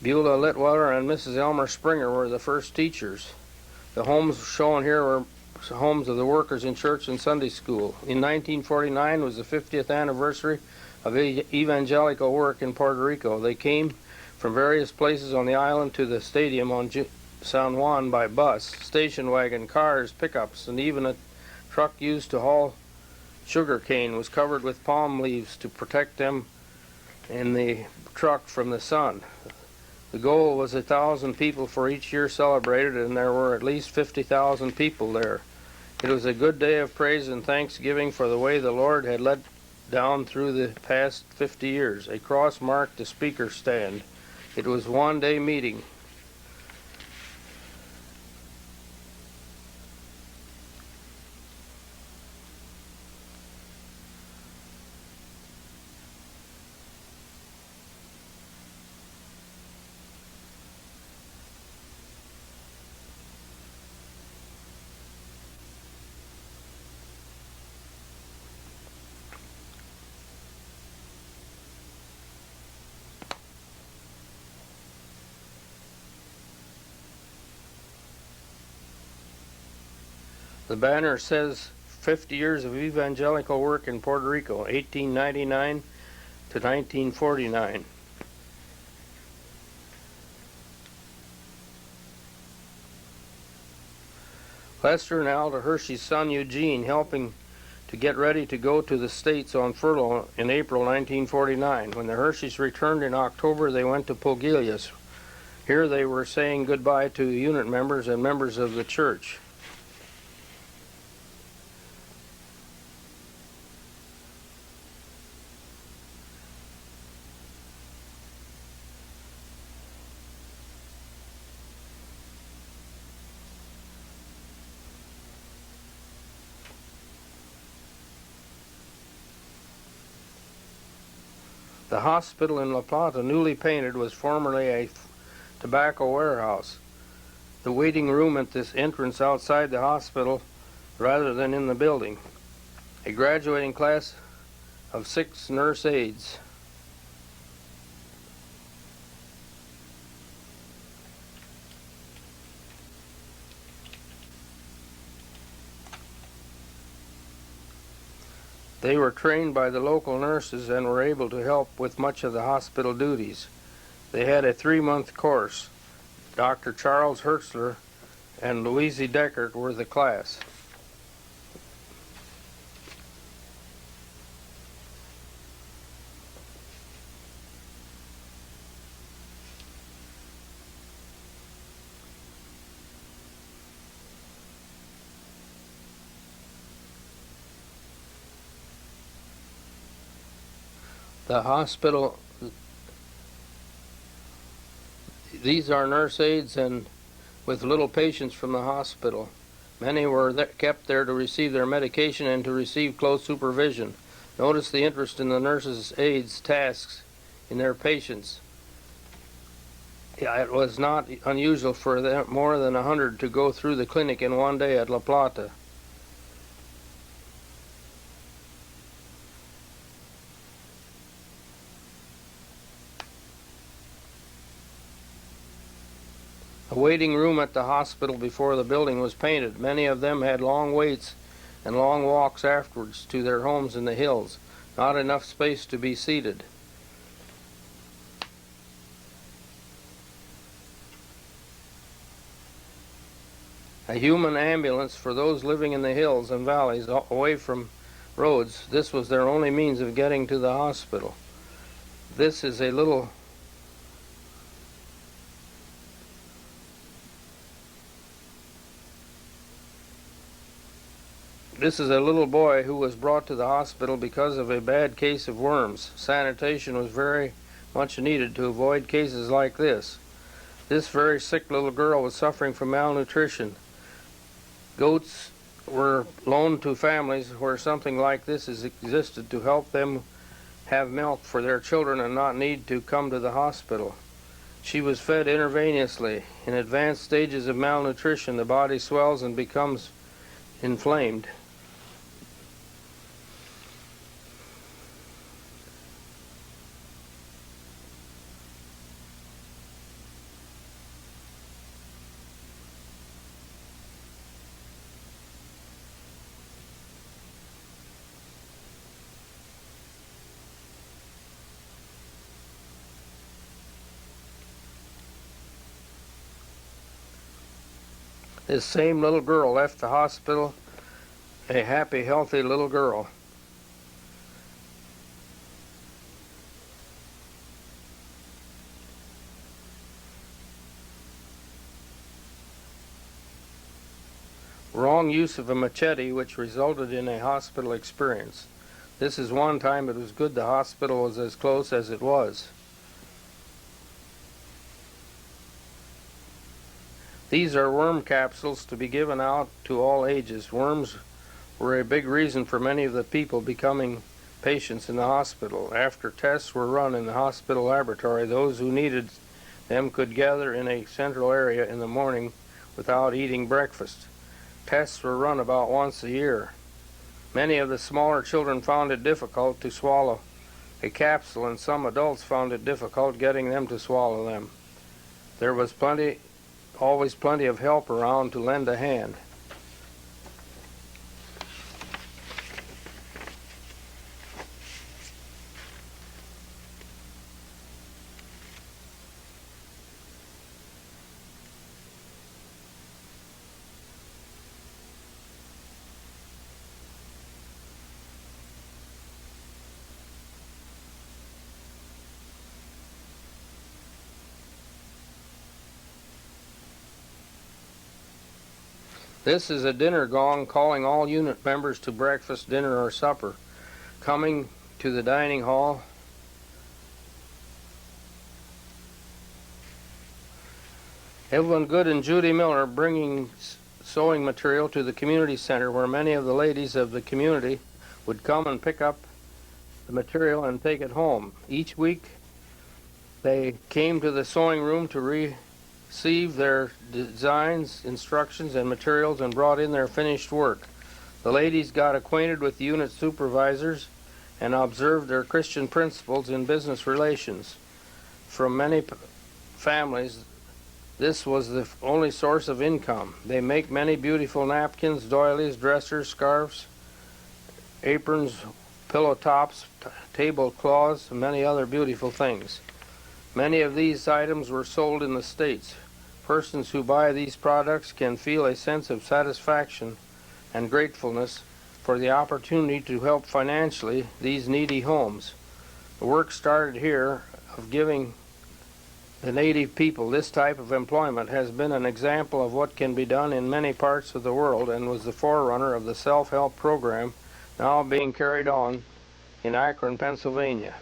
Beulah Litwater and Mrs. Elmer Springer were the first teachers. The homes shown here were homes of the workers in church and Sunday school. In 1949 was the 50th anniversary of evangelical work in Puerto Rico. They came from various places on the island to the stadium on San Juan by bus, station wagon, cars, pickups, and even a truck used to haul sugar cane was covered with palm leaves to protect them in the truck from the sun. The goal was 1,000 people for each year celebrated, and there were at least 50,000 people there. It was a good day of praise and thanksgiving for the way the Lord had led down through the past 50 years. A cross marked the speaker's stand. It was a one-day meeting. The banner says 50 years of evangelical work in Puerto Rico, 1899 to 1949. Lester and Alda Hershey's son Eugene helping to get ready to go to the States on furlough in April 1949. When the Hersheys returned in October, they went to Pogilias. Here they were saying goodbye to unit members and members of the church. The hospital in La Plata, newly painted, was formerly a tobacco warehouse. The waiting room at this entrance outside the hospital rather than in the building. A graduating class of 6 nurse aides. They were trained by the local nurses and were able to help with much of the hospital duties. They had a 3-month course. Dr. Charles Hertzler and Louise Deckert were the class. The hospital, these are nurse aides and with little patients from the hospital. Many were kept there to receive their medication and to receive close supervision. Notice the interest in the nurses' aides' tasks in their patients. It was not unusual for them, more than 100 to go through the clinic in one day at La Plata. A waiting room at the hospital before the building was painted. Many of them had long waits and long walks afterwards to their homes in the hills. Not enough space to be seated. A human ambulance for those living in the hills and valleys away from roads. This was their only means of getting to the hospital. This is a little boy who was brought to the hospital because of a bad case of worms. Sanitation was very much needed to avoid cases like this. This very sick little girl was suffering from malnutrition. Goats were loaned to families where something like this existed to help them have milk for their children and not need to come to the hospital. She was fed intravenously. In advanced stages of malnutrition, the body swells and becomes inflamed. This same little girl left the hospital a happy, healthy little girl. Wrong use of a machete, which resulted in a hospital experience. This is one time it was good the hospital was as close as it was. These are worm capsules to be given out to all ages. Worms were a big reason for many of the people becoming patients in the hospital. After tests were run in the hospital laboratory, those who needed them could gather in a central area in the morning without eating breakfast. Tests were run about once a year. Many of the smaller children found it difficult to swallow a capsule, and some adults found it difficult getting them to swallow them. There was always plenty of help around to lend a hand. This is a dinner gong calling all unit members to breakfast, dinner, or supper. Coming to the dining hall, Evelyn Good and Judy Miller bringing sewing material to the community center, where many of the ladies of the community would come and pick up the material and take it home. Each week they came to the sewing room to receive their designs, instructions, and materials and brought in their finished work. The ladies got acquainted with the unit supervisors and observed their Christian principles in business relations. From many families, this was the only source of income. They make many beautiful napkins, doilies, dressers, scarves, aprons, pillow tops, tablecloths, and many other beautiful things. Many of these items were sold in the States. Persons who buy these products can feel a sense of satisfaction and gratefulness for the opportunity to help financially these needy homes. The work started here of giving the native people this type of employment has been an example of what can be done in many parts of the world, and was the forerunner of the self-help program now being carried on in Akron, Pennsylvania.